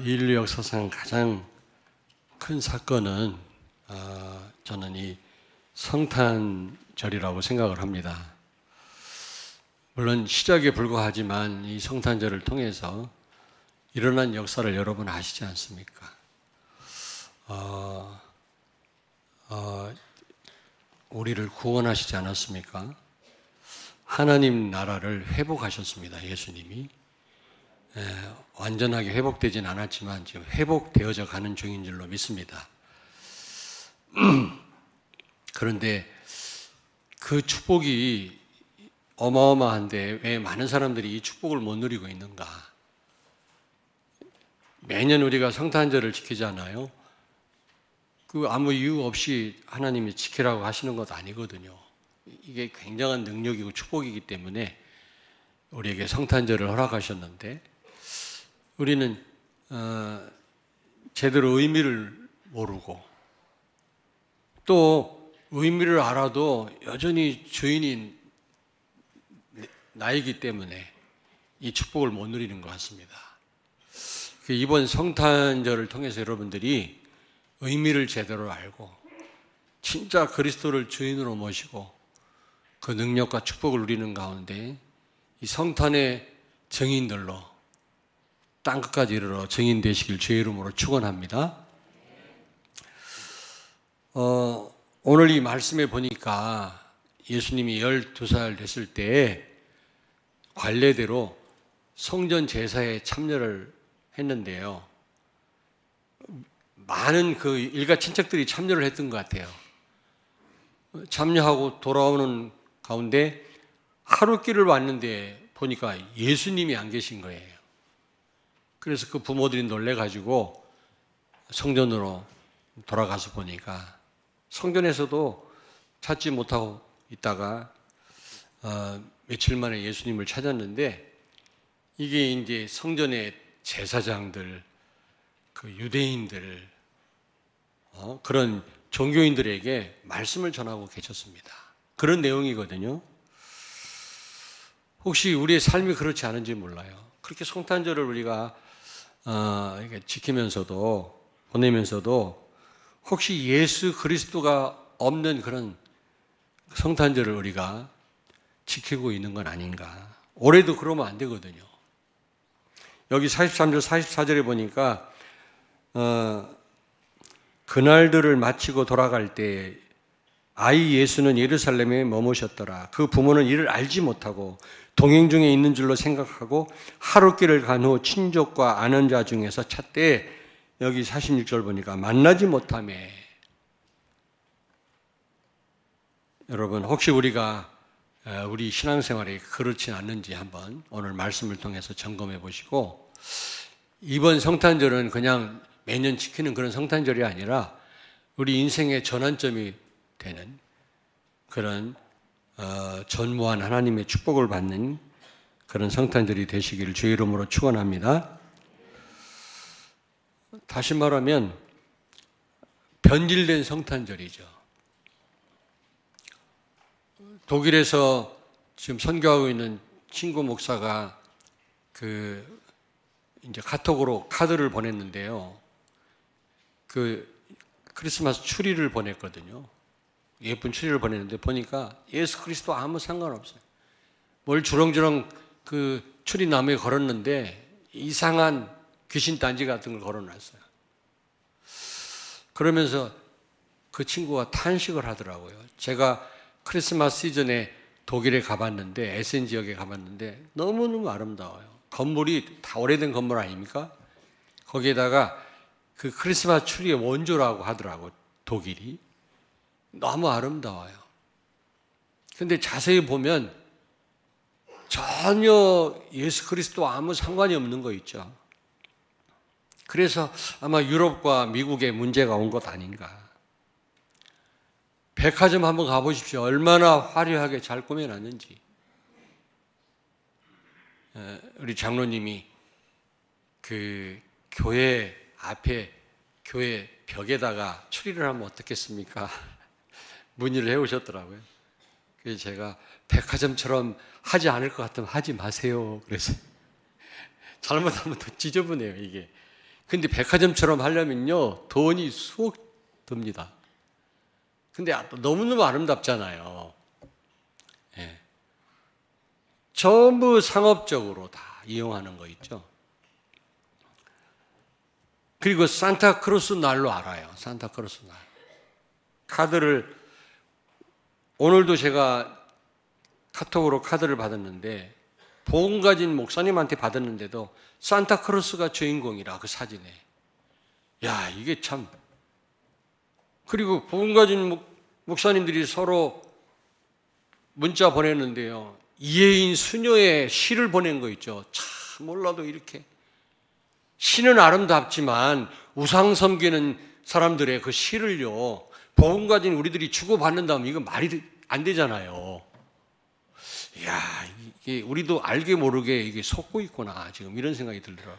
인류 역사상 가장 큰 사건은 저는 이 성탄절이라고 생각을 합니다. 물론 시작에 불과하지만 이 성탄절을 통해서 일어난 역사를 여러분 아시지 않습니까? 우리를 구원하시지 않았습니까? 하나님 나라를 회복하셨습니다. 예수님이. 완전하게 회복되진 않았지만 지금 회복되어져 가는 중인 줄로 믿습니다. 그런데 그 축복이 어마어마한데 왜 많은 사람들이 이 축복을 못 누리고 있는가? 매년 우리가 성탄절을 지키잖아요. 그 아무 이유 없이 하나님이 지키라고 하시는 것도 아니거든요. 이게 굉장한 능력이고 축복이기 때문에 우리에게 성탄절을 허락하셨는데 우리는 제대로 의미를 모르고 또 의미를 알아도 여전히 주인이 나이기 때문에 이 축복을 못 누리는 것 같습니다. 이번 성탄절을 통해서 여러분들이 의미를 제대로 알고 진짜 그리스도를 주인으로 모시고 그 능력과 축복을 누리는 가운데 이 성탄의 증인들로 땅끝까지 이르러 증인 되시길 주의 이름으로 축원합니다. 오늘 이 말씀에 보니까 예수님이 12살 됐을 때 관례대로 성전 제사에 참여를 했는데요. 많은 그 일가 친척들이 참여를 했던 것 같아요. 참여하고 돌아오는 가운데 하루길을 왔는데 보니까 예수님이 안 계신 거예요. 그래서 그 부모들이 놀래가지고 성전으로 돌아가서 보니까 성전에서도 찾지 못하고 있다가 며칠 만에 예수님을 찾았는데 이게 이제 성전의 제사장들, 그 유대인들, 그런 종교인들에게 말씀을 전하고 계셨습니다. 그런 내용이거든요. 혹시 우리의 삶이 그렇지 않은지 몰라요. 그렇게 성탄절을 우리가 지키면서도 보내면서도 혹시 예수 그리스도가 없는 그런 성탄절을 우리가 지키고 있는 건 아닌가. 올해도 그러면 안 되거든요. 여기 43절 44절에 보니까 그날들을 마치고 돌아갈 때 아이 예수는 예루살렘에 머무셨더라. 그 부모는 이를 알지 못하고 동행 중에 있는 줄로 생각하고 하루길을 간 후 친족과 아는 자 중에서 찾되 여기 46절 보니까 만나지 못하매. 여러분 혹시 우리가 우리 신앙생활이 그렇지 않는지 한번 오늘 말씀을 통해서 점검해 보시고 이번 성탄절은 그냥 매년 지키는 그런 성탄절이 아니라 우리 인생의 전환점이 되는 그런 전무한 하나님의 축복을 받는 그런 성탄절이 되시기를 주의 이름으로 축원합니다. 다시 말하면 변질된 성탄절이죠. 독일에서 지금 선교하고 있는 친구 목사가 이제 카톡으로 카드를 보냈는데요. 크리스마스 추리를 보냈거든요. 예쁜 추리를 보냈는데 보니까 예수 그리스도 아무 상관없어요. 뭘 주렁주렁 그 추리나무에 걸었는데 이상한 귀신 단지 같은 걸 걸어놨어요. 그러면서 그 친구가 탄식을 하더라고요. 제가 크리스마스 시즌에 독일에 가봤는데 에센 지역에 가봤는데 너무너무 아름다워요. 건물이 다 오래된 건물 아닙니까? 거기에다가 그 크리스마스 추리의 원조라고 하더라고 독일이. 너무 아름다워요. 근데 자세히 보면 전혀 예수 그리스도와 아무 상관이 없는 거 있죠. 그래서 아마 유럽과 미국에 문제가 온 것 아닌가. 백화점 한번 가보십시오. 얼마나 화려하게 잘 꾸며놨는지. 우리 장로님이 그 교회 앞에 교회 벽에다가 추리를 하면 어떻겠습니까? 문의를 해오셨더라고요. 그래서 제가 백화점처럼 하지 않을 것 같으면 하지 마세요. 그래서 잘못하면 더 지저분해요, 이게. 근데 백화점처럼 하려면요, 돈이 수억 듭니다. 근데 너무너무 아름답잖아요. 예. 전부 상업적으로 다 이용하는 거 있죠. 그리고 산타크로스 날로 알아요. 산타크로스 날. 카드를, 오늘도 제가 카톡으로 카드를 받았는데, 복음 가진 목사님한테 받았는데도 산타크로스가 주인공이라, 그 사진에. 야, 이게 참. 그리고 복음 가진 목사님들이 서로 문자 보냈는데요, 이혜인 수녀의 시를 보낸 거 있죠. 참 몰라도 이렇게 시는 아름답지만 우상 섬기는 사람들의 그 시를요, 복음 가진 우리들이 주고받는다면 이거 말이 안 되잖아요. 이야, 이게 우리도 알게 모르게 이게 속고 있구나, 지금 이런 생각이 들더라고요.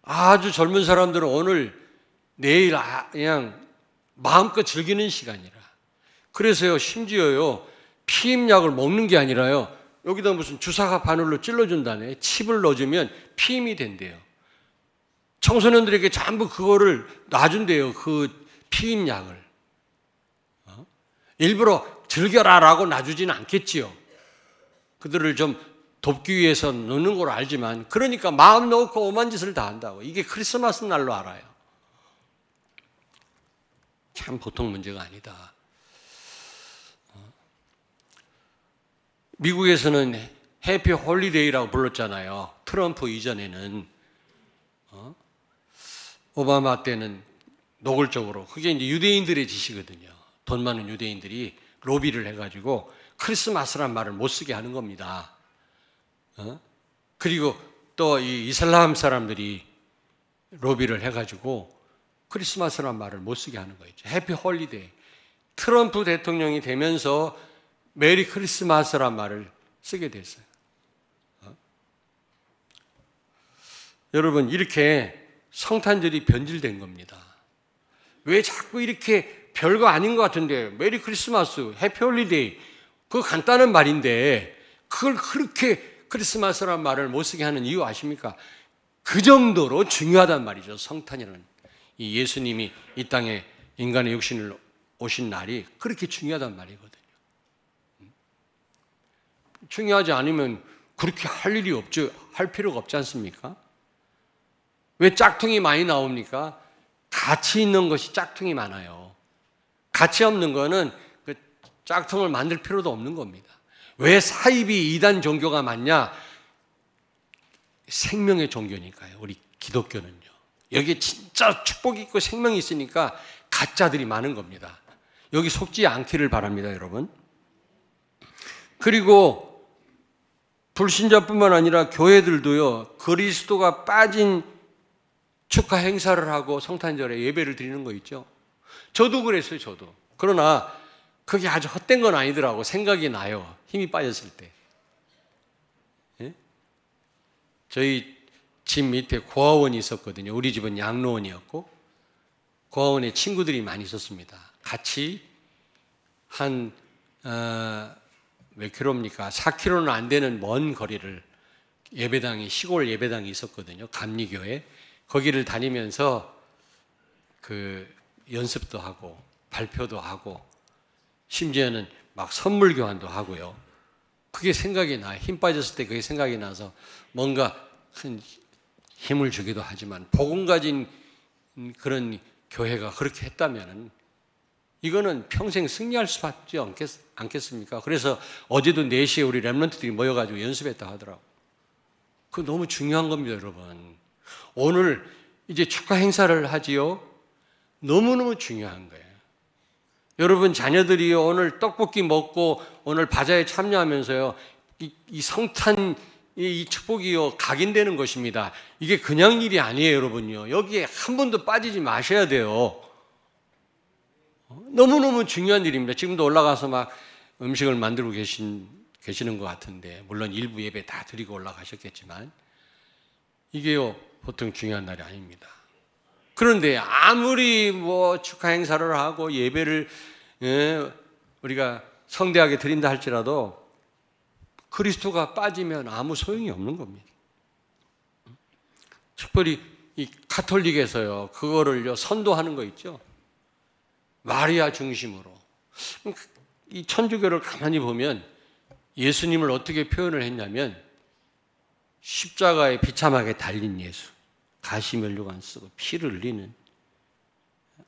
아주 젊은 사람들은 오늘 내일 그냥 마음껏 즐기는 시간이라. 그래서요, 심지어요, 피임약을 먹는 게 아니라요, 여기다 무슨 주사가 바늘로 찔러준다네. 칩을 넣어주면 피임이 된대요. 청소년들에게 전부 그거를 놔준대요. 그 피임약을. 일부러 즐겨라라고 놔주지는 않겠지요. 그들을 좀 돕기 위해서 넣는 걸 알지만, 그러니까 마음 놓고 오만 짓을 다 한다고. 이게 크리스마스 날로 알아요. 참 보통 문제가 아니다. 미국에서는 해피 홀리데이라고 불렀잖아요. 트럼프 이전에는. 오바마 때는 노골적으로. 그게 이제 유대인들의 짓이거든요. 돈 많은 유대인들이 로비를 해가지고 크리스마스란 말을 못 쓰게 하는 겁니다. 그리고 또 이 이슬람 사람들이 로비를 해가지고 크리스마스란 말을 못 쓰게 하는 거죠. 해피 홀리데이. 트럼프 대통령이 되면서 메리 크리스마스란 말을 쓰게 됐어요. 여러분, 이렇게 성탄절이 변질된 겁니다. 왜 자꾸 이렇게 별거 아닌 것 같은데, 메리 크리스마스, 해피 홀리데이, 그거 간단한 말인데 그걸 그렇게 크리스마스란 말을 못 쓰게 하는 이유 아십니까? 그 정도로 중요하단 말이죠. 성탄이라는, 이 예수님이 이 땅에 인간의 육신을 오신 날이 그렇게 중요하단 말이거든요. 중요하지 않으면 그렇게 할 일이 없죠. 할 필요가 없지 않습니까? 왜 짝퉁이 많이 나옵니까? 가치 있는 것이 짝퉁이 많아요. 가치 없는 거는 그 짝퉁을 만들 필요도 없는 겁니다. 왜 사이비 이단 종교가 많냐? 생명의 종교니까요. 우리 기독교는요. 여기에 진짜 축복이 있고 생명이 있으니까 가짜들이 많은 겁니다. 여기 속지 않기를 바랍니다, 여러분. 그리고 불신자뿐만 아니라 교회들도요, 그리스도가 빠진 축하 행사를 하고 성탄절에 예배를 드리는 거 있죠. 저도 그랬어요, 저도. 그러나 그게 아주 헛된 건 아니더라고. 생각이 나요. 힘이 빠졌을 때. 예? 저희 집 밑에 고아원이 있었거든요. 우리 집은 양로원이었고 고아원에 친구들이 많이 있었습니다. 같이 한 몇 킬로입니까? 4킬로는 안 되는 먼 거리를 예배당이, 시골 예배당이 있었거든요. 감리교회. 거기를 다니면서 그 연습도 하고 발표도 하고 심지어는 막 선물 교환도 하고요. 그게 생각이 나요. 힘 빠졌을 때 그게 생각이 나서 뭔가 큰 힘을 주기도 하지만, 복음 가진 그런 교회가 그렇게 했다면 이거는 평생 승리할 수밖에 않겠습니까? 그래서 어제도 4시에 우리 랩런트들이 모여가지고 연습했다 하더라고요. 그거 너무 중요한 겁니다, 여러분. 오늘 이제 축하 행사를 하지요. 너무너무 중요한 거예요. 여러분 자녀들이 오늘 떡볶이 먹고 오늘 바자회 참여하면서요, 이 성탄 이 축복이요 각인되는 것입니다. 이게 그냥 일이 아니에요, 여러분요. 여기에 한 번도 빠지지 마셔야 돼요. 너무너무 중요한 일입니다. 지금도 올라가서 막 음식을 만들고 계시는 것 같은데, 물론 일부 예배 다 드리고 올라가셨겠지만 이게요 보통 중요한 날이 아닙니다. 그런데 아무리 뭐 축하 행사를 하고 예배를 우리가 성대하게 드린다 할지라도 그리스도가 빠지면 아무 소용이 없는 겁니다. 특별히 이 가톨릭에서요, 그거를요, 선도하는 거 있죠? 마리아 중심으로. 이 천주교를 가만히 보면 예수님을 어떻게 표현을 했냐면 십자가에 비참하게 달린 예수, 가시면류관 쓰고 피를 흘리는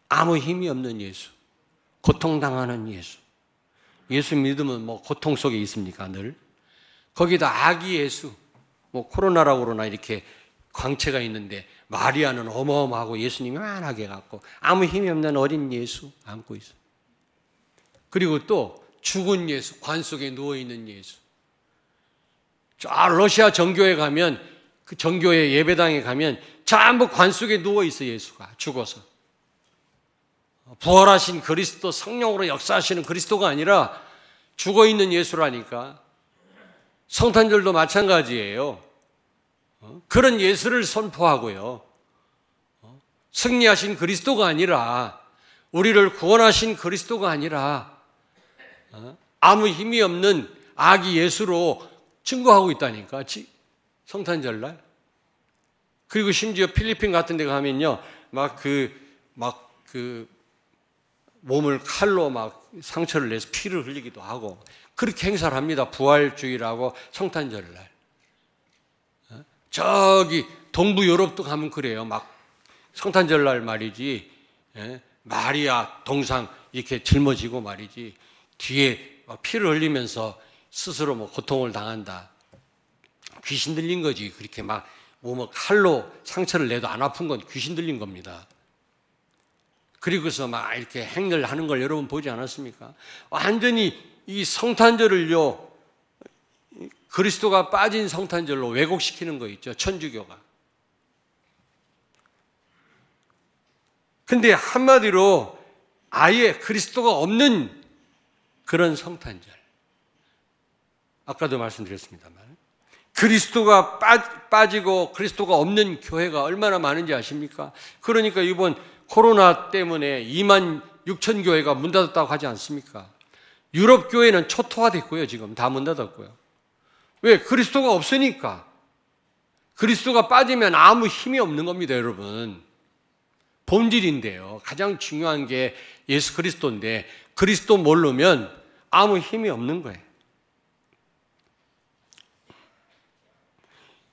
아무 힘이 없는 예수, 고통당하는 예수. 예수 믿으면 뭐 고통 속에 있습니까? 늘. 거기다 아기 예수, 뭐 코로나라고 그러나 이렇게 광채가 있는데 마리아는 어마어마하고 예수님이 만하게 갖고 아무 힘이 없는 어린 예수 안고 있어요. 그리고 또 죽은 예수, 관 속에 누워있는 예수. 저 러시아 정교회 가면, 그 정교회 예배당에 가면 전부 관 속에 누워있어, 예수가 죽어서. 부활하신 그리스도, 성령으로 역사하시는 그리스도가 아니라 죽어있는 예수라니까. 성탄절도 마찬가지예요. 그런 예수를 선포하고요. 승리하신 그리스도가 아니라, 우리를 구원하신 그리스도가 아니라 아무 힘이 없는 아기 예수로 증거하고 있다니까, 성탄절날. 그리고 심지어 필리핀 같은 데 가면요, 몸을 칼로 막 상처를 내서 피를 흘리기도 하고, 그렇게 행사를 합니다. 부활주의라고 성탄절날. 저기 동부 유럽도 가면 그래요. 막 성탄절날 말이지, 마리아 동상 이렇게 짊어지고 말이지, 뒤에 피를 흘리면서 스스로 뭐 고통을 당한다. 귀신 들린 거지. 그렇게 막 몸을 칼로 상처를 내도 안 아픈 건 귀신 들린 겁니다. 그리고서 막 이렇게 행렬 하는 걸 여러분 보지 않았습니까? 완전히 이 성탄절을요, 그리스도가 빠진 성탄절로 왜곡시키는 거 있죠, 천주교가. 근데 한마디로 아예 그리스도가 없는 그런 성탄절. 아까도 말씀드렸습니다만 그리스도가 빠지고 그리스도가 없는 교회가 얼마나 많은지 아십니까? 그러니까 이번 코로나 때문에 2만 6천 교회가 문 닫았다고 하지 않습니까? 유럽 교회는 초토화됐고요. 지금 다 문 닫았고요. 왜? 그리스도가 없으니까. 그리스도가 빠지면 아무 힘이 없는 겁니다, 여러분. 본질인데요. 가장 중요한 게 예수 그리스도인데, 그리스도 모르면 아무 힘이 없는 거예요.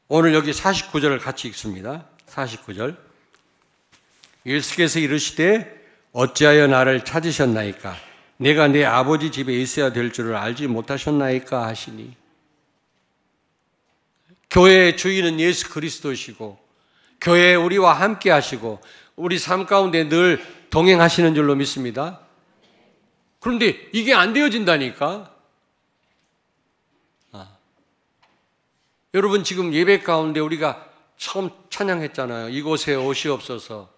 오늘 여기 49절을 같이 읽습니다. 49절. 예수께서 이르시되 어찌하여 나를 찾으셨나이까? 내가 내 아버지 집에 있어야 될 줄을 알지 못하셨나이까 하시니. 교회의 주인은 예수 그리스도시고, 교회에 우리와 함께 하시고 우리 삶 가운데 늘 동행하시는 줄로 믿습니다. 그런데 이게 안 되어진다니까. 여러분, 지금 예배 가운데 우리가 처음 찬양했잖아요. 이곳에 오시옵소서.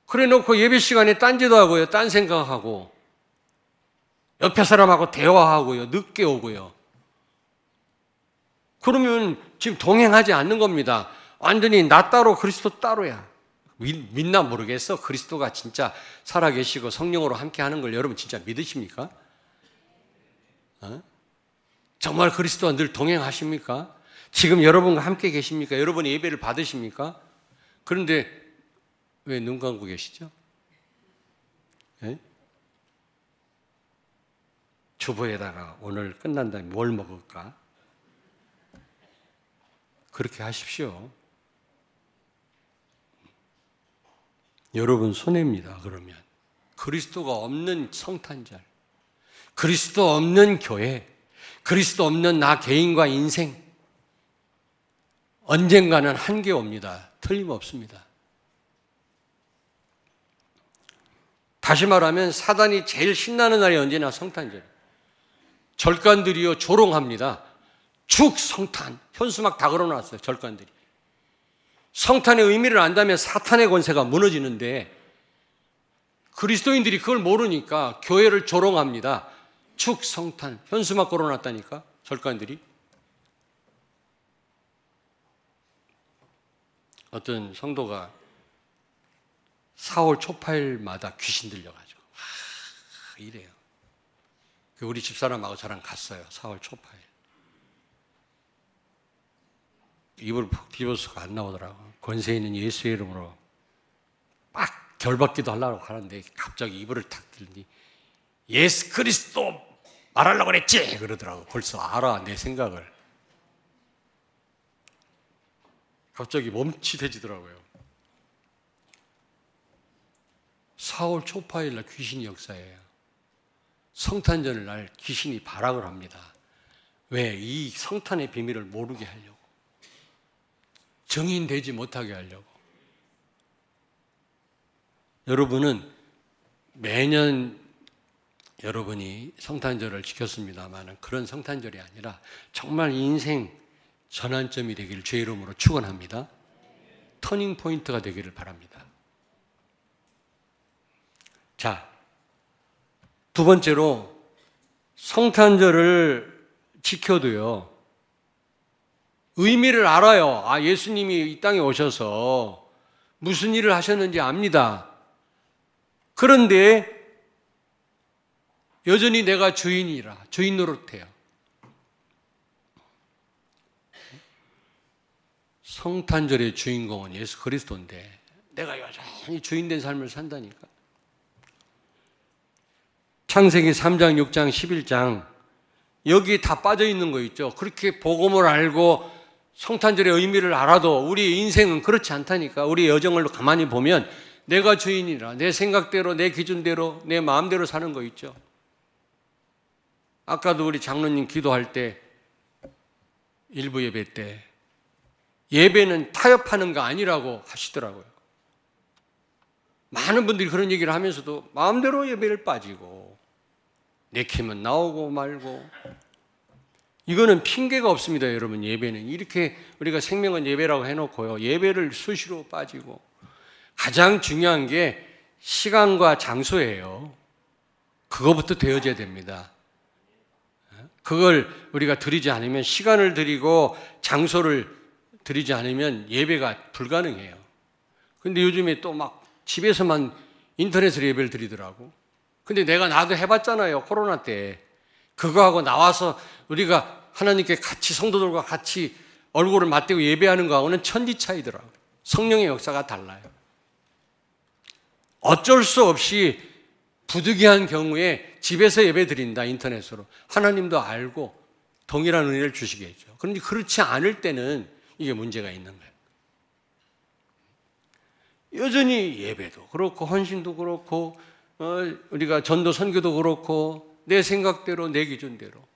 그래 놓고 예배 시간에 딴짓도 하고요, 딴 생각하고, 옆에 사람하고 대화하고요, 늦게 오고요. 그러면 지금 동행하지 않는 겁니다. 완전히 나 따로 그리스도 따로야. 믿나 모르겠어. 그리스도가 진짜 살아계시고 성령으로 함께 하는 걸 여러분 진짜 믿으십니까? 정말 그리스도와 늘 동행하십니까? 지금 여러분과 함께 계십니까? 여러분이 예배를 받으십니까? 그런데 왜 눈 감고 계시죠? 주보에다가 오늘 끝난 다음에 뭘 먹을까? 그렇게 하십시오. 여러분 손해입니다. 그러면 그리스도가 없는 성탄절, 그리스도 없는 교회, 그리스도 없는 나 개인과 인생, 언젠가는 한계 옵니다. 틀림없습니다. 다시 말하면 사단이 제일 신나는 날이 언제나 성탄절. 절간들이요 조롱합니다. 축 성탄, 현수막 다 걸어놨어요. 절간들이. 성탄의 의미를 안다면 사탄의 권세가 무너지는데 그리스도인들이 그걸 모르니까 교회를 조롱합니다. 축 성탄, 현수막 걸어놨다니까 절간들이. 어떤 성도가 4월 초파일마다 귀신 들려가지고 이래요. 우리 집사람하고 저랑 갔어요. 4월 초파일. 입을 푹 뒤집어서 안 나오더라고. 권세 있는 예수의 이름으로 막 결받기도 하려고 하는데 갑자기 이불을 탁 들니 예수 그리스도 말하려고 그랬지 그러더라고. 벌써 알아 내 생각을. 갑자기 멈칫해지더라고요. 사월 초파일 날 귀신이 역사해요. 성탄절 날 귀신이 발악을 합니다. 왜? 이 성탄의 비밀을 모르게 하려고. 정인되지 못하게 하려고. 여러분은 매년 여러분이 성탄절을 지켰습니다만 그런 성탄절이 아니라 정말 인생 전환점이 되기를 주의 이름으로 축원합니다. 터닝 포인트가 되기를 바랍니다. 자, 두 번째로 성탄절을 지켜도요. 의미를 알아요. 아, 예수님이 이 땅에 오셔서 무슨 일을 하셨는지 압니다. 그런데 여전히 내가 주인이라 주인 노릇해요. 성탄절의 주인공은 예수 그리스도인데 내가 여전히 주인된 삶을 산다니까. 창세기 3장, 6장, 11장 여기 다 빠져 있는 거 있죠. 그렇게 복음을 알고 성탄절의 의미를 알아도 우리 인생은 그렇지 않다니까. 우리 여정을 가만히 보면 내가 주인이라 내 생각대로 내 기준대로 내 마음대로 사는 거 있죠. 아까도 우리 장로님 기도할 때 일부 예배 때 예배는 타협하는 거 아니라고 하시더라고요. 많은 분들이 그런 얘기를 하면서도 마음대로 예배를 빠지고 내키면 나오고 말고 이거는 핑계가 없습니다. 여러분 예배는 이렇게 우리가 생명은 예배라고 해놓고요. 예배를 수시로 빠지고 가장 중요한 게 시간과 장소예요. 그거부터 되어져야 됩니다. 그걸 우리가 드리지 않으면 시간을 드리고 장소를 드리지 않으면 예배가 불가능해요. 근데 요즘에 또 막 집에서만 인터넷으로 예배를 드리더라고. 근데 나도 해봤잖아요. 코로나 때. 그거하고 나와서 우리가 하나님께 같이 성도들과 같이 얼굴을 맞대고 예배하는 거하고는 천지 차이더라고요. 성령의 역사가 달라요. 어쩔 수 없이 부득이한 경우에 집에서 예배 드린다 인터넷으로. 하나님도 알고 동일한 은혜를 주시겠죠. 그런데 그렇지 않을 때는 이게 문제가 있는 거예요. 여전히 예배도 그렇고 헌신도 그렇고 우리가 전도 선교도 그렇고 내 생각대로 내 기준대로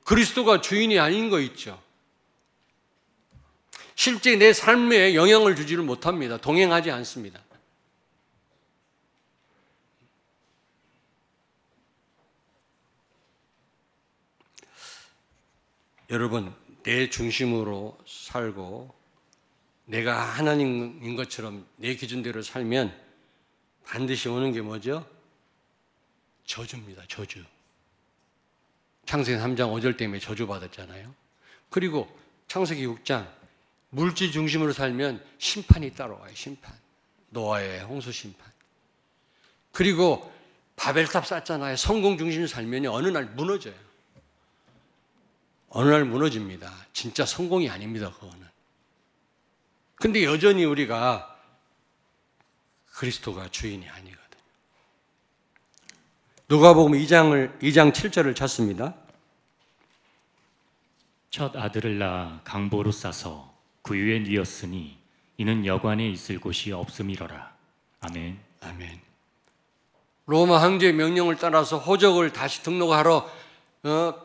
그리스도가 주인이 아닌 거 있죠. 실제 내 삶에 영향을 주지를 못합니다. 동행하지 않습니다. 여러분 내 중심으로 살고 내가 하나님인 것처럼 내 기준대로 살면 반드시 오는 게 뭐죠? 저주입니다. 저주. 창세기 3장 5절 때문에 저주받았잖아요. 그리고 창세기 6장 물질 중심으로 살면 심판이 따라와요. 심판. 노아의 홍수 심판. 그리고 바벨탑 쌓잖아요. 성공 중심으로 살면 어느 날 무너져요. 어느 날 무너집니다. 진짜 성공이 아닙니다. 그거는. 근데 여전히 우리가 그리스도가 주인이 아니거든요. 누가복음 2장 7절을 찾습니다. 첫 아들을 낳아 강보로 싸서 구유에 뉘었으니 이는 여관에 있을 곳이 없음이로라. 아멘. 아멘. 로마 황제의 명령을 따라서 호적을 다시 등록하러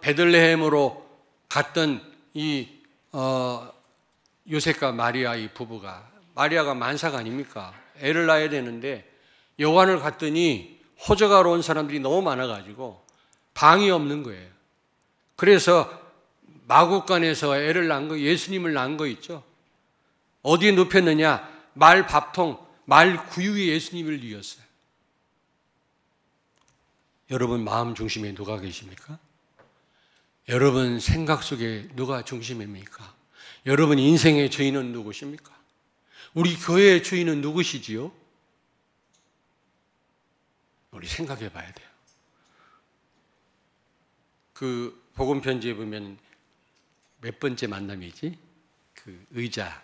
베들레헴으로 갔던 이 요셉과 마리아 이 부부가, 마리아가 만사가 아닙니까? 애를 낳아야 되는데 여관을 갔더니 호적하러 온 사람들이 너무 많아가지고 방이 없는 거예요. 그래서 마구간에서 애를 낳은 거, 예수님을 낳은 거 있죠. 어디에 눕혔느냐? 말 밥통, 말 구유에 예수님을 뉘었어요. 여러분 마음 중심에 누가 계십니까? 여러분 생각 속에 누가 중심입니까? 여러분 인생의 주인은 누구십니까? 우리 교회의 주인은 누구시지요? 우리 생각해 봐야 돼요. 그 복음 편지에 보면 몇 번째 만남이지? 그 의자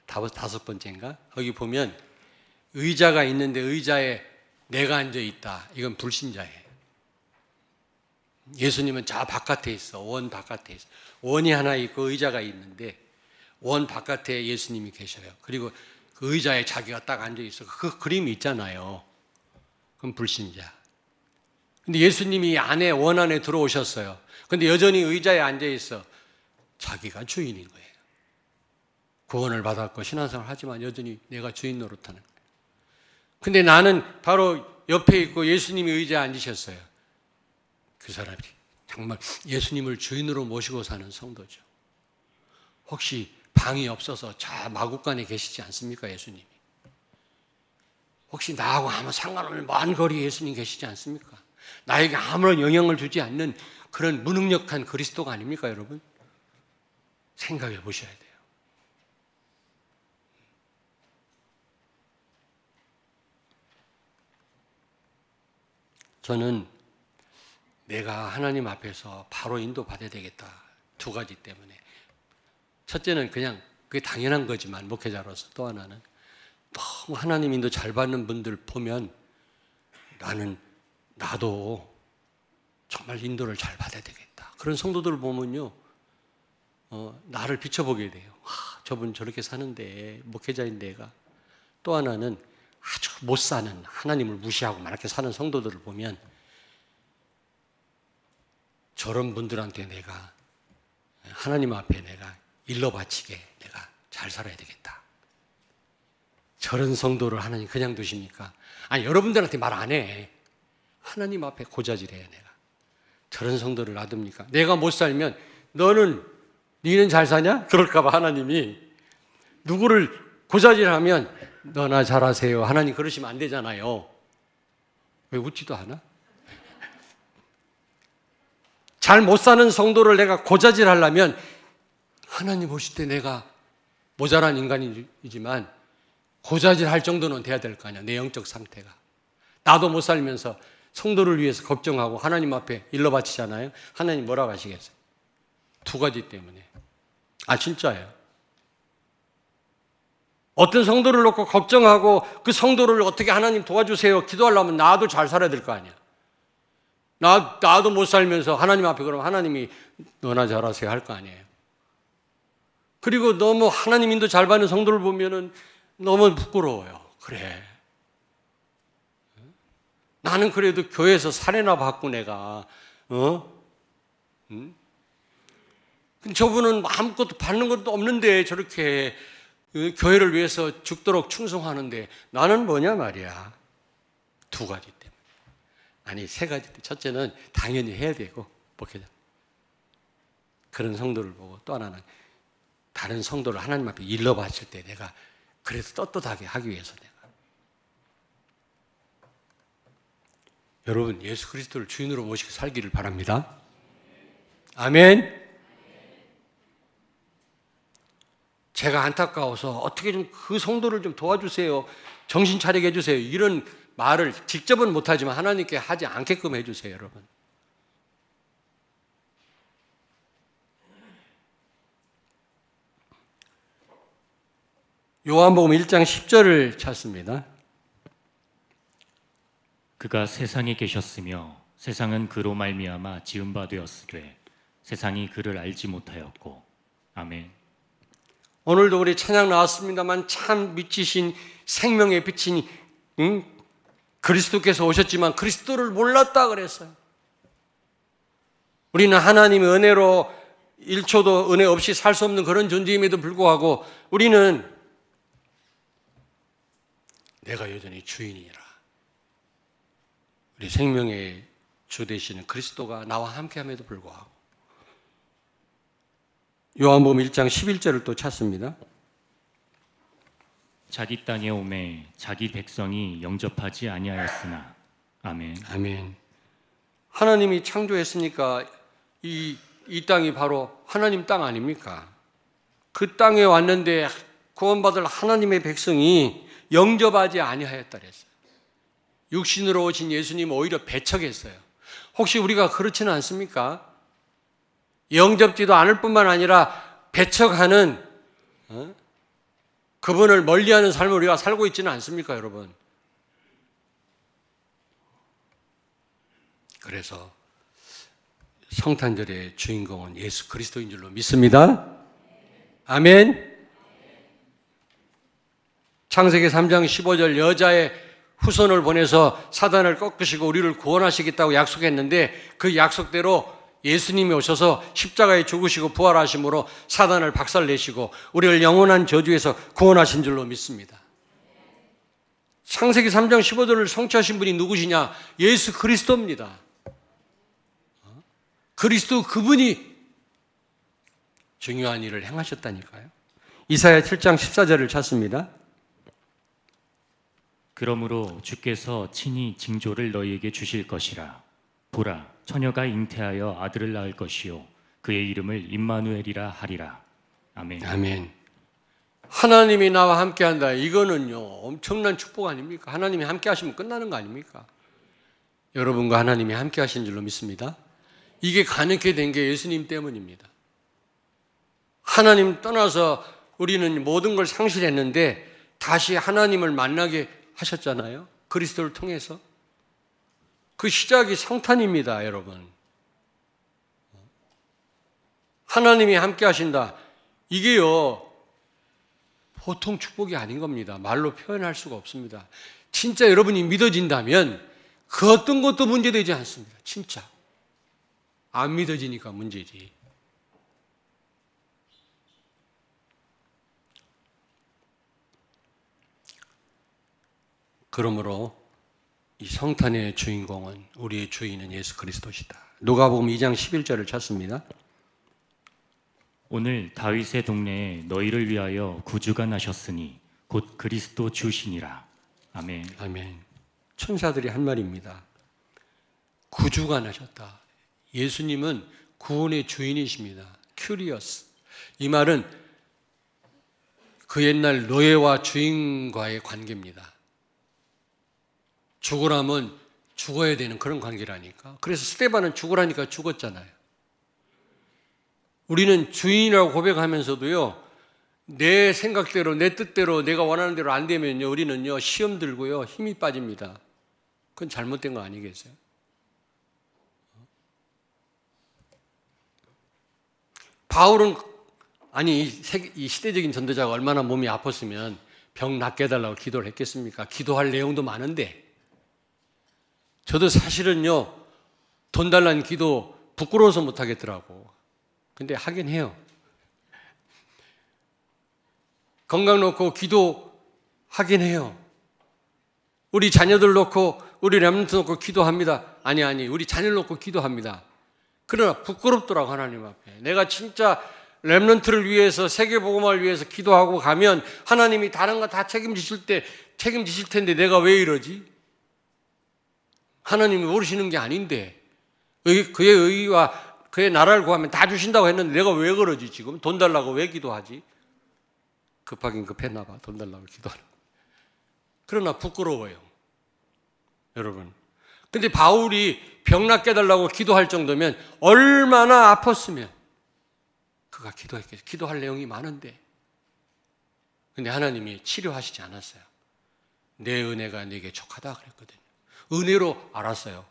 다섯 번째인가? 거기 보면 의자가 있는데 의자에 내가 앉아 있다. 이건 불신자예요. 예수님은 저 바깥에 있어. 원 바깥에 있어. 원이 하나 있고 의자가 있는데 원 바깥에 예수님이 계셔요. 그리고 그 의자에 자기가 딱 앉아 있어. 그 그림이 있잖아요. 그럼 불신자. 근데 예수님이 안에 원 안에 들어오셨어요. 근데 여전히 의자에 앉아 있어. 자기가 주인인 거예요. 구원을 받았고 신앙생활을 하지만 여전히 내가 주인 노릇하는 거예요. 근데 나는 바로 옆에 있고 예수님이 의자에 앉으셨어요. 그 사람이 정말 예수님을 주인으로 모시고 사는 성도죠. 혹시 방이 없어서 저 마국간에 계시지 않습니까, 예수님이? 혹시 나하고 아무 상관없는 먼 거리에 예수님 계시지 않습니까? 나에게 아무런 영향을 주지 않는 그런 무능력한 그리스도가 아닙니까, 여러분? 생각해 보셔야 돼요. 저는 내가 하나님 앞에서 바로 인도받아야 되겠다. 두 가지 때문에. 첫째는 그냥 그게 당연한 거지만 목회자로서, 또 하나는 너무 하나님 인도 잘 받는 분들 보면 나도 정말 인도를 잘 받아야 되겠다. 그런 성도들을 보면요, 나를 비춰보게 돼요. 저분 저렇게 사는데, 목회자인 내가. 또 하나는 아주 못 사는, 하나님을 무시하고 이렇게 사는 성도들을 보면 저런 분들한테 내가 하나님 앞에 내가 일러 바치게 내가 잘 살아야 되겠다. 저런 성도를 하나님 그냥 두십니까? 아니, 여러분들한테 말 안 해. 하나님 앞에 고자질해요, 내가. 저런 성도를 놔둡니까? 내가 못 살면 니는 잘 사냐? 그럴까봐 하나님이 누구를 고자질하면 너나 잘하세요. 하나님 그러시면 안 되잖아요. 왜 웃지도 않아? 잘 못 사는 성도를 내가 고자질하려면 하나님 보실 때 내가 모자란 인간이지만 고자질할 정도는 돼야 될 거 아니야. 내 영적 상태가. 나도 못 살면서 성도를 위해서 걱정하고 하나님 앞에 일러 바치잖아요. 하나님 뭐라고 하시겠어요? 두 가지 때문에. 진짜예요. 어떤 성도를 놓고 걱정하고 그 성도를 어떻게 하나님 도와주세요 기도하려면 나도 잘 살아야 될 거 아니야. 나도 못 살면서 하나님 앞에 그러면 하나님이 너나 잘하세요 할 거 아니에요. 그리고 너무 하나님 인도 잘 받는 성도를 보면은 너무 부끄러워요. 그래. 나는 그래도 교회에서 사례나 받고 내가, 저분은 아무것도 받는 것도 없는데 저렇게 교회를 위해서 죽도록 충성하는데 나는 뭐냐 말이야. 두 가지 때문에. 세 가지 때문에. 첫째는 당연히 해야 되고, 목회자. 그런 성도를 보고, 또 하나는 다른 성도를 하나님 앞에 일러 바칠 때 내가 그래서 떳떳하게 하기 위해서 내가. 여러분, 예수 그리스도를 주인으로 모시고 살기를 바랍니다. 아멘. 제가 안타까워서 어떻게 좀 그 성도를 좀 도와주세요. 정신 차리게 해주세요. 이런 말을 직접은 못하지만 하나님께 하지 않게끔 해주세요, 여러분. 요한복음 1장 10절을 찾습니다. 그가 세상에 계셨으며 세상은 그로 말미암아 지은 바 되었으되 세상이 그를 알지 못하였고. 아멘. 오늘도 우리 찬양 나왔습니다만 참 미치신 생명의 빛인 그리스도께서 오셨지만 그리스도를 몰랐다 그랬어요. 우리는 하나님의 은혜로 1초도 은혜 없이 살 수 없는 그런 존재임에도 불구하고 우리는 내가 여전히 주인이라. 우리 생명의 주 되시는 그리스도가 나와 함께함에도 불구하고. 요한복음 1장 11절을 또 찾습니다. 자기 땅에 오매 자기 백성이 영접하지 아니하였으나. 아멘. 아멘. 하나님이 창조했으니까 이 땅이 바로 하나님 땅 아닙니까? 그 땅에 왔는데 구원받을 하나님의 백성이 영접하지 아니하였다 그랬어요. 육신으로 오신 예수님 오히려 배척했어요. 혹시 우리가 그렇지는 않습니까? 영접지도 않을 뿐만 아니라 배척하는 그분을 멀리하는 삶을 우리가 살고 있지는 않습니까, 여러분? 그래서 성탄절의 주인공은 예수 그리스도인 줄로 믿습니다. 아멘. 창세기 3장 15절 여자의 후손을 보내서 사단을 꺾으시고 우리를 구원하시겠다고 약속했는데 그 약속대로 예수님이 오셔서 십자가에 죽으시고 부활하심으로 사단을 박살내시고 우리를 영원한 저주에서 구원하신 줄로 믿습니다. 창세기 3장 15절을 성취하신 분이 누구시냐? 예수 그리스도입니다. 그리스도 그분이 중요한 일을 행하셨다니까요. 이사야 7장 14절을 찾습니다. 그러므로 주께서 친히 징조를 너희에게 주실 것이라. 보라, 처녀가 잉태하여 아들을 낳을 것이요 그의 이름을 임마누엘이라 하리라. 아멘. 아멘. 하나님이 나와 함께한다. 이거는요 엄청난 축복 아닙니까? 하나님이 함께하시면 끝나는 거 아닙니까? 여러분과 하나님이 함께하신 줄로 믿습니다. 이게 가능하게 된 게 예수님 때문입니다. 하나님 떠나서 우리는 모든 걸 상실했는데 다시 하나님을 만나게 하셨잖아요. 그리스도를 통해서. 그 시작이 성탄입니다, 여러분. 하나님이 함께 하신다. 이게요 보통 축복이 아닌 겁니다. 말로 표현할 수가 없습니다. 진짜 여러분이 믿어진다면 그 어떤 것도 문제되지 않습니다. 진짜. 안 믿어지니까 문제지. 그러므로 이 성탄의 주인공은 우리의 주인은 예수 그리스도시다. 누가복음 2장 11절을 찾습니다. 오늘 다윗의 동네에 너희를 위하여 구주가 나셨으니 곧 그리스도 주시니라. 아멘. 아멘. 천사들이 한 말입니다. 구주가 나셨다. 예수님은 구원의 주인이십니다. 큐리어스. 이 말은 그 옛날 노예와 주인과의 관계입니다. 죽으라면 죽어야 되는 그런 관계라니까. 그래서 스데반은 죽으라니까 죽었잖아요. 우리는 주인이라고 고백하면서도요, 내 생각대로, 내 뜻대로, 내가 원하는 대로 안 되면요, 우리는요, 시험 들고요, 힘이 빠집니다. 그건 잘못된 거 아니겠어요? 바울은, 아니, 이 시대적인 전도자가 얼마나 몸이 아팠으면 병 낫게 해달라고 기도를 했겠습니까? 기도할 내용도 많은데, 저도 사실은요, 돈 달라는 기도 부끄러워서 못 하겠더라고. 근데 하긴 해요. 건강 놓고 기도하긴 해요. 우리 자녀들 놓고, 우리 렘넌트 놓고 기도합니다. 아니, 우리 자녀를 놓고 기도합니다. 그러나 부끄럽더라고, 하나님 앞에. 내가 진짜 렘넌트를 위해서, 세계복음화를 위해서 기도하고 가면 하나님이 다른 거 다 책임지실 텐데 내가 왜 이러지? 하나님이 모르시는 게 아닌데, 그의 의와 그의 나라를 구하면 다 주신다고 했는데 내가 왜 그러지 지금? 돈 달라고 왜 기도하지? 급하긴 급했나 봐. 돈 달라고 기도하는 거. 그러나 부끄러워요, 여러분. 근데 바울이 병 낫게 해달라고 기도할 정도면 얼마나 아팠으면 그가 기도했겠어요. 기도할 내용이 많은데. 근데 하나님이 치료하시지 않았어요. 내 은혜가 네게 족하다 그랬거든요. 은혜로 알았어요.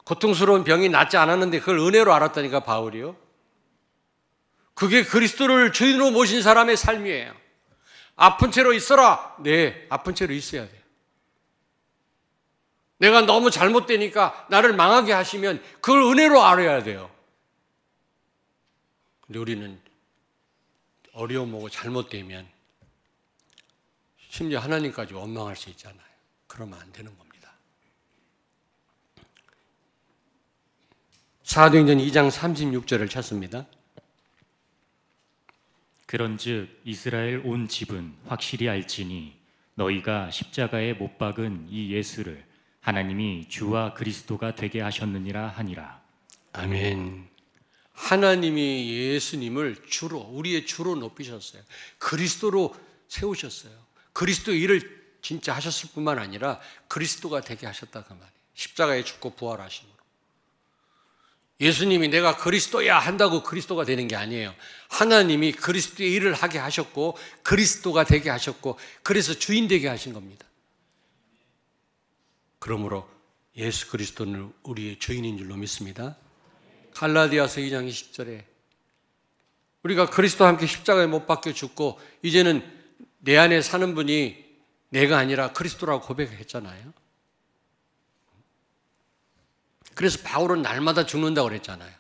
고통스러운 병이 낫지 않았는데 그걸 은혜로 알았다니까, 바울이요. 그게 그리스도를 주인으로 모신 사람의 삶이에요. 아픈 채로 있어라. 네, 아픈 채로 있어야 돼요. 내가 너무 잘못되니까 나를 망하게 하시면 그걸 은혜로 알아야 돼요. 근데 우리는 어려움 오고 잘못되면 심지어 하나님까지 원망할 수 있잖아요. 그러면 안 되는 겁니다. 사도행전 2장 36절을 찾습니다. 그런즉 이스라엘 온 집은 확실히 알지니 너희가 십자가에 못 박은 이 예수를 하나님이 주와 그리스도가 되게 하셨느니라 하니라. 아멘. 하나님이 예수님을 주로, 우리의 주로 높이셨어요. 그리스도로 세우셨어요. 그리스도 일을 진짜 하셨을 뿐만 아니라 그리스도가 되게 하셨다 그 말이에요. 십자가에 죽고 부활하심으로. 예수님이 내가 그리스도야 한다고 그리스도가 되는 게 아니에요. 하나님이 그리스도의 일을 하게 하셨고 그리스도가 되게 하셨고 그래서 주인 되게 하신 겁니다. 그러므로 예수 그리스도는 우리의 주인인 줄로 믿습니다. 갈라디아서 2장 20절에 우리가 그리스도와 함께 십자가에 못 박혀 죽고 이제는 내 안에 사는 분이 내가 아니라 그리스도라고 고백했잖아요. 그래서 바울은 날마다 죽는다고 그랬잖아요.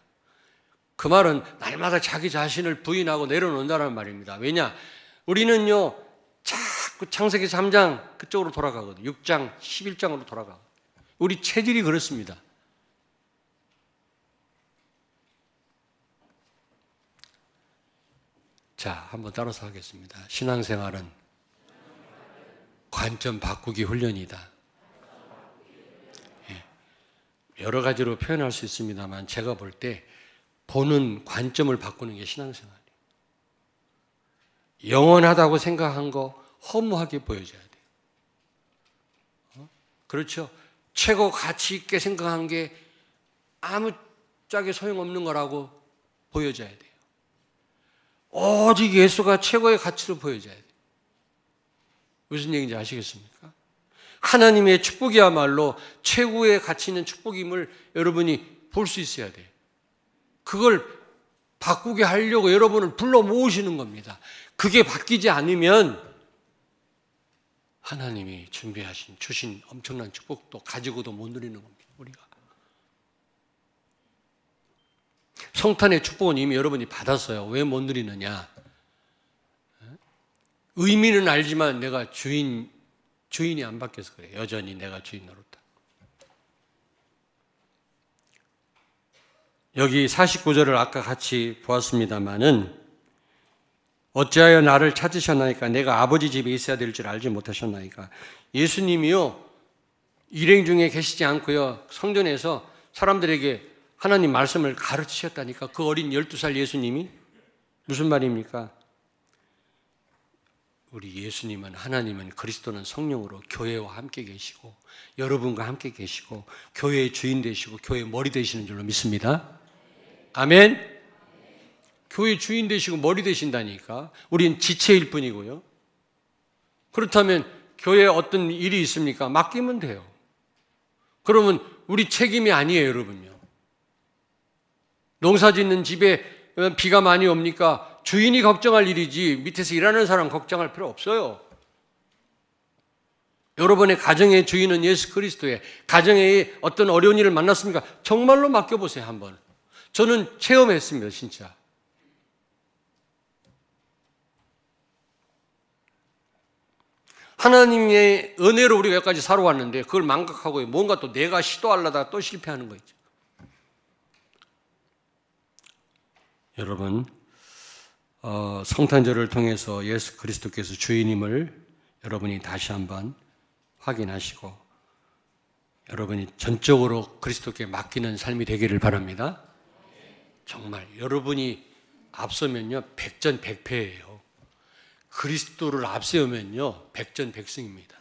그 말은 날마다 자기 자신을 부인하고 내려놓는다는 말입니다. 왜냐? 우리는요 자꾸 창세기 3장 그쪽으로 돌아가거든요. 6장 11장으로 돌아가고 우리 체질이 그렇습니다. 자, 한번 따라서 하겠습니다. 신앙생활은 관점 바꾸기 훈련이다. 여러 가지로 표현할 수 있습니다만 제가 볼 때 보는 관점을 바꾸는 게 신앙생활이에요. 영원하다고 생각한 거 허무하게 보여져야 돼요. 그렇죠? 최고 가치 있게 생각한 게 아무짝에 소용없는 거라고 보여져야 돼요. 오직 예수가 최고의 가치로 보여져야 돼요. 무슨 얘기인지 아시겠습니까? 하나님의 축복이야말로 최고의 가치 있는 축복임을 여러분이 볼 수 있어야 돼요. 그걸 바꾸게 하려고 여러분을 불러 모으시는 겁니다. 그게 바뀌지 않으면 하나님이 주신 엄청난 축복도 가지고도 못 누리는 겁니다. 우리가 성탄의 축복은 이미 여러분이 받았어요. 왜 못 누리느냐? 의미는 알지만 내가 주인이 안 바뀌어서 그래요. 여전히 내가 주인 노릇다. 여기 49절을 아까 같이 보았습니다마는 어찌하여 나를 찾으셨나이까? 내가 아버지 집에 있어야 될 줄 알지 못하셨나이까? 예수님이요 일행 중에 계시지 않고요 성전에서 사람들에게 하나님 말씀을 가르치셨다니까. 그 어린 12살 예수님이 무슨 말입니까? 우리 예수님은 하나님은 그리스도는 성령으로 교회와 함께 계시고 여러분과 함께 계시고 교회의 주인 되시고 교회의 머리 되시는 줄로 믿습니다. 아멘. 교회 주인 되시고 머리 되신다니까. 우린 지체일 뿐이고요. 그렇다면 교회에 어떤 일이 있습니까? 맡기면 돼요. 그러면 우리 책임이 아니에요, 여러분요. 농사 짓는 집에 비가 많이 옵니까? 주인이 걱정할 일이지 밑에서 일하는 사람 걱정할 필요 없어요. 여러분의 가정의 주인은 예수 그리스도의 가정에 어떤 어려운 일을 만났습니까? 정말로 맡겨보세요, 한번. 저는 체험했습니다, 진짜. 하나님의 은혜로 우리가 여기까지 살아왔는데 그걸 망각하고 뭔가 또 내가 시도하려다가 또 실패하는 거 있죠. 여러분, 성탄절을 통해서 예수 그리스도께서 주인임을 여러분이 다시 한번 확인하시고 여러분이 전적으로 그리스도께 맡기는 삶이 되기를 바랍니다. 정말 여러분이 앞서면요 백전백패예요. 그리스도를 앞세우면요 백전백승입니다.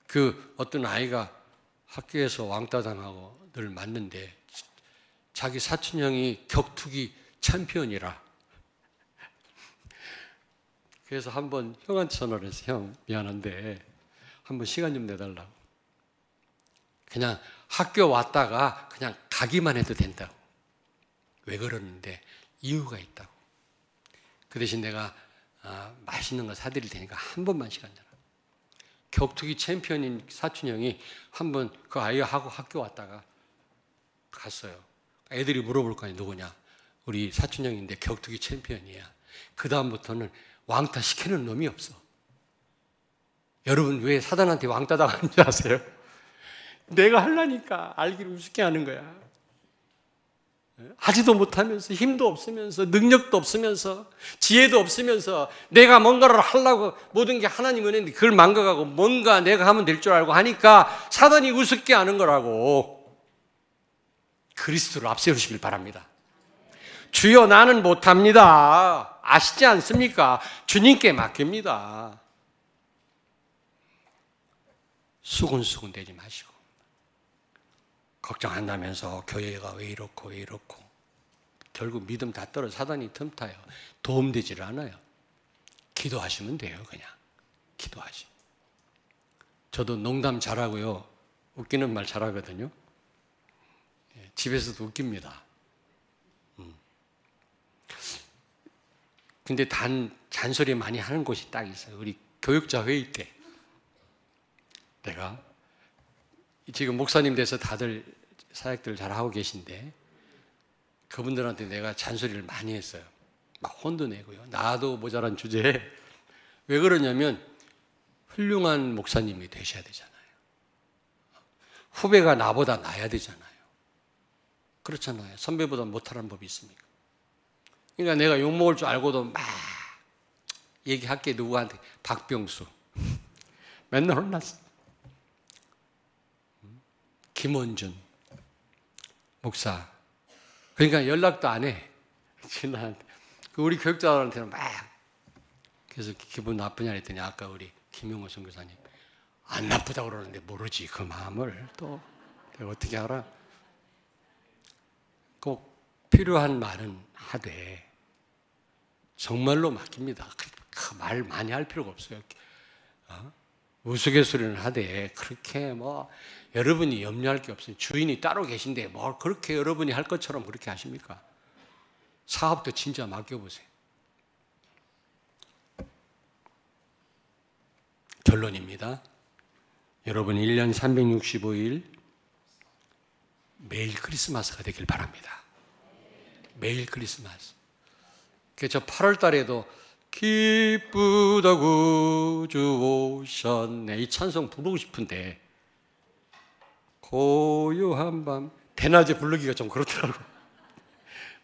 그 어떤 아이가 학교에서 왕따 당하고 늘 맞는데 자기 사촌형이 격투기 챔피언이라. 그래서 한번 형한테 전화를 해서 형 미안한데 한번 시간 좀 내달라고. 그냥 학교 왔다가 그냥 가기만 해도 된다고. 왜 그러는데 이유가 있다고. 그 대신 내가 맛있는 거 사드릴 테니까 한 번만 시간 내라. 격투기 챔피언인 사촌형이 한번 그 아이하고 학교 왔다가 갔어요. 애들이 물어볼 거 아니야. 누구냐? 우리 사촌형인데 격투기 챔피언이야. 그 다음부터는 왕따 시키는 놈이 없어. 여러분 왜 사단한테 왕따 당하는 줄 아세요? 내가 하려니까 알기를 우습게 하는 거야. 하지도 못하면서 힘도 없으면서 능력도 없으면서 지혜도 없으면서 내가 뭔가를 하려고 모든 게 하나님 은혜인데 그걸 망각하고 뭔가 내가 하면 될 줄 알고 하니까 사단이 우습게 하는 거라고. 그리스도를 앞세우시길 바랍니다. 주여 나는 못합니다. 아시지 않습니까? 주님께 맡깁니다. 수군수군 되지 마시고 걱정한다면서 교회가 왜 이렇고 왜 이렇고 결국 믿음 다 떨어 사단이 틈타요. 도움되지를 않아요. 기도하시면 돼요. 그냥 기도하시. 저도 농담 잘하고요. 웃기는 말 잘하거든요. 집에서도 웃깁니다. 근데 잔소리 많이 하는 곳이 딱 있어요. 우리 교육자 회의 때 내가 지금 목사님 돼서 다들 사역들 잘 하고 계신데 그분들한테 내가 잔소리를 많이 했어요. 막 혼도 내고요. 나도 모자란 주제에 왜 그러냐면 훌륭한 목사님이 되셔야 되잖아요. 후배가 나보다 나아야 되잖아요. 그렇잖아요. 선배보다 못하는 법이 있습니까? 그러니까 내가 욕먹을 줄 알고도 막 얘기할게. 누구한테? 박병수 맨날 혼났어. 김원준 목사. 그러니까 연락도 안 해. 진한테. 우리 교육자들한테는 막. 그래서 기분 나쁘냐 했더니 아까 우리 김용호 선교사님 안 나쁘다고 그러는데 모르지 그 마음을 또 내가 어떻게 알아? 꼭 필요한 말은 하되 정말로 맡깁니다. 그 말 많이 할 필요가 없어요. 우스갯소리는 하되 그렇게 뭐 여러분이 염려할 게 없어요. 주인이 따로 계신데 뭘 그렇게 여러분이 할 것처럼 그렇게 하십니까? 사업도 진짜 맡겨보세요. 결론입니다. 여러분 1년 365일 매일 크리스마스가 되길 바랍니다. 매일 크리스마스. 그래서 저 8월 달에도 기쁘다 구주 오셨네 이 찬송 부르고 싶은데 고요한 밤 대낮에 부르기가 좀 그렇더라고.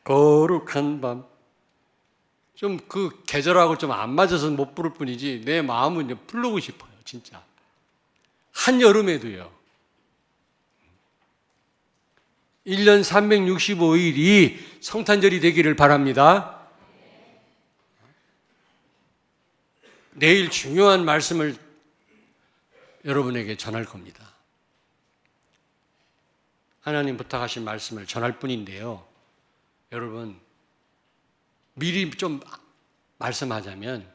거룩한 밤 좀 그 계절하고 좀 안 맞아서 못 부를 뿐이지 내 마음은 이제 부르고 싶어요. 진짜 한여름에도요. 1년 365일이 성탄절이 되기를 바랍니다. 내일 중요한 말씀을 여러분에게 전할 겁니다. 하나님 부탁하신 말씀을 전할 뿐인데요. 여러분 미리 좀 말씀하자면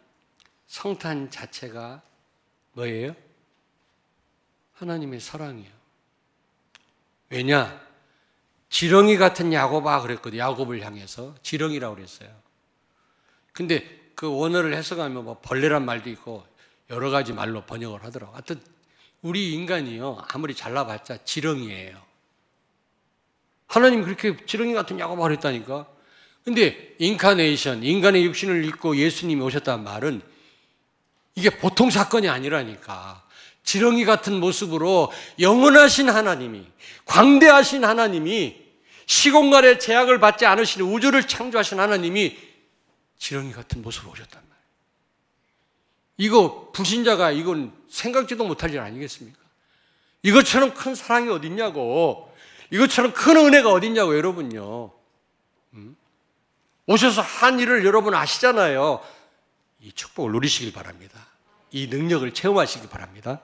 성탄 자체가 뭐예요? 하나님의 사랑이에요. 왜냐? 지렁이 같은 야곱아 그랬거든요. 야곱을 향해서 지렁이라고 그랬어요. 근데 그 원어를 해석하면 뭐 벌레란 말도 있고 여러 가지 말로 번역을 하더라고요. 하여튼 우리 인간이요 아무리 잘나봤자 지렁이에요. 하나님 그렇게 지렁이 같은 야곱아 그랬다니까. 근데 인카네이션, 인간의 육신을 입고 예수님이 오셨다는 말은 이게 보통 사건이 아니라니까. 지렁이 같은 모습으로 영원하신 하나님이, 광대하신 하나님이, 시공간의 제약을 받지 않으시는 우주를 창조하신 하나님이 지렁이 같은 모습으로 오셨단 말이에요. 이거 불신자가 이건 생각지도 못할 일 아니겠습니까? 이것처럼 큰 사랑이 어딨냐고. 이것처럼 큰 은혜가 어딨냐고 여러분요. 오셔서 한 일을 여러분 아시잖아요. 이 축복을 누리시길 바랍니다. 이 능력을 체험하시길 바랍니다.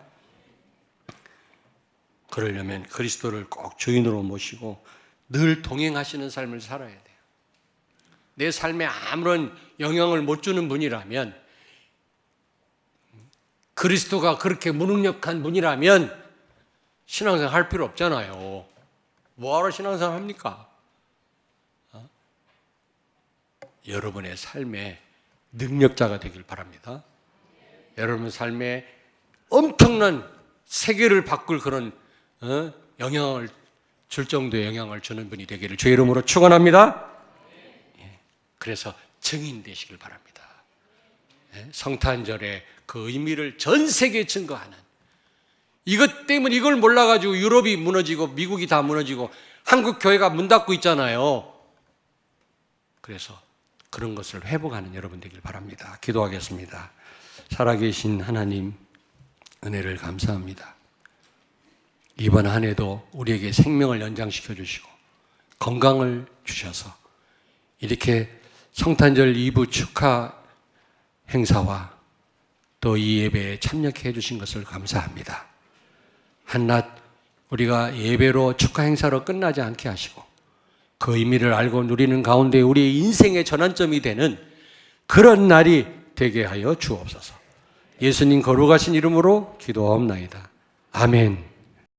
그러려면 그리스도를 꼭 주인으로 모시고 늘 동행하시는 삶을 살아야 돼요. 내 삶에 아무런 영향을 못 주는 분이라면, 그리스도가 그렇게 무능력한 분이라면 신앙생활 할 필요 없잖아요. 뭐하러 신앙생활 합니까? 여러분의 삶에 능력자가 되길 바랍니다. 여러분 삶에 엄청난 세계를 바꿀 그런 영향을 줄 정도의 영향을 주는 분이 되기를 주의 이름으로 축원합니다. 그래서 증인 되시길 바랍니다. 성탄절의 그 의미를 전 세계에 증거하는, 이것 때문에 이걸 몰라가지고 유럽이 무너지고 미국이 다 무너지고 한국 교회가 문 닫고 있잖아요. 그래서 그런 것을 회복하는 여러분 되길 바랍니다. 기도하겠습니다. 살아계신 하나님, 은혜를 감사합니다. 이번 한 해도 우리에게 생명을 연장시켜 주시고 건강을 주셔서 이렇게 성탄절 2부 축하 행사와 또 이 예배에 참여해 주신 것을 감사합니다. 한낱 우리가 예배로 축하 행사로 끝나지 않게 하시고 그 의미를 알고 누리는 가운데 우리의 인생의 전환점이 되는 그런 날이 되게 하여 주옵소서. 예수님 거룩하신 이름으로 기도하옵나이다. 아멘.